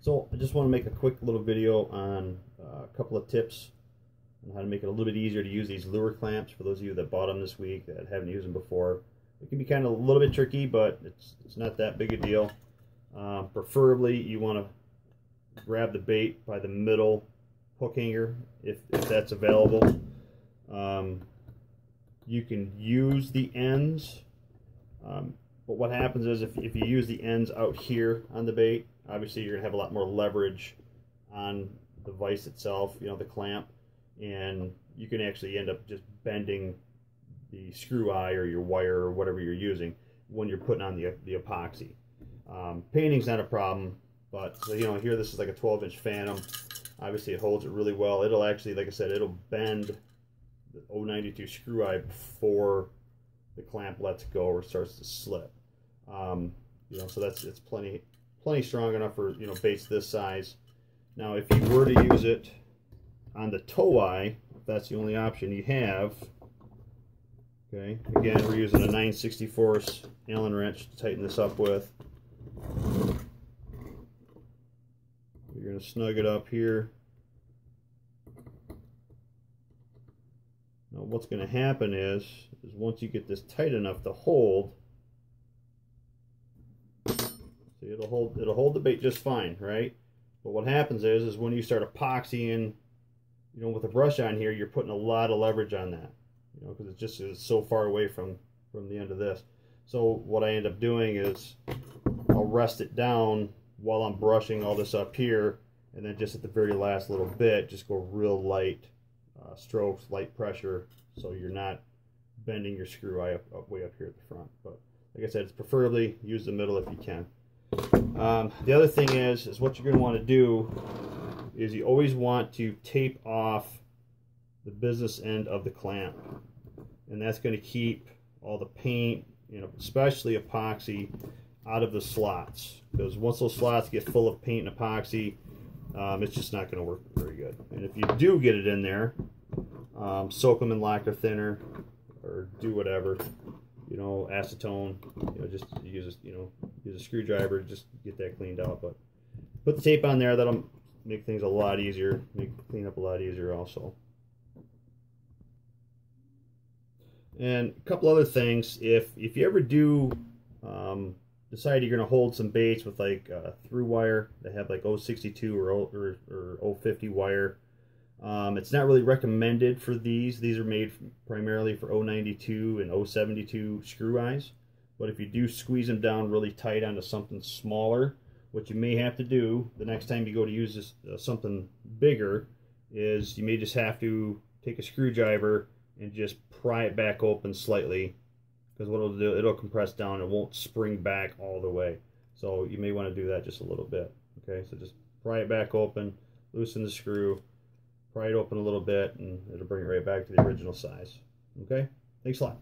So I just want to make a quick little video on a couple of tips on how to make it a little bit easier to use these lure clamps for those of you that bought them this week that haven't used them before. It can be kind of a little bit tricky, but it's not that big a deal. Preferably you want to grab the bait by the middle hook hanger if that's available. You can use the ends, but what happens is if you use the ends out here on the bait, obviously you're going to have a lot more leverage on the vise itself, you know, the clamp, and you can actually end up just bending the screw eye or your wire or whatever you're using when you're putting on the epoxy. Painting's not a problem, but so, you know, here this is like a 12-inch Phantom. Obviously it holds it really well. It'll actually, like I said, it'll bend the 092 screw eye before the clamp lets go or starts to slip. You know, so it's plenty strong enough for, you know, baits this size. Now if you were to use it on the toe eye, if that's the only option you have, okay, again we're using a 9/64 Allen wrench to tighten this up with. You're going to snug it up here. Now what's going to happen is once you get this tight enough to hold, see, it'll hold the bait just fine, right? But what happens is when you start epoxying, you know, with a brush on here, you're putting a lot of leverage on that, you know, because it's so far away from the end of this. So what I end up doing is I'll rest it down while I'm brushing all this up here, and then just at the very last little bit, just go real light strokes, light pressure, so you're not bending your screw eye up way up here at the front. But like I said, it's preferably use the middle if you can. The other thing is what you're going to want to do is you always want to tape off the business end of the clamp, and that's going to keep all the paint, you know, especially epoxy, out of the slots, because once those slots get full of paint and epoxy, it's just not going to work very good. And if you do get it in there, soak them in lacquer thinner or do whatever, you know, acetone, you know, just use a screwdriver, just get that cleaned out. But put the tape on there. That'll make things a lot easier, make clean up a lot easier also. And a couple other things, if you ever do decide you're going to hold some baits with like through wire that have like 062 or 050 wire, it's not really recommended for these. These are made primarily for 092 and 072 screw eyes. But if you do squeeze them down really tight onto something smaller, what you may have to do the next time you go to use this something bigger is you may just have to take a screwdriver and just pry it back open slightly, because what it'll do, it'll compress down, it won't spring back all the way. So you may want to do that just a little bit. Okay, so just pry it back open, loosen the screw, pry it open a little bit, and it'll bring it right back to the original size. Okay, thanks a lot.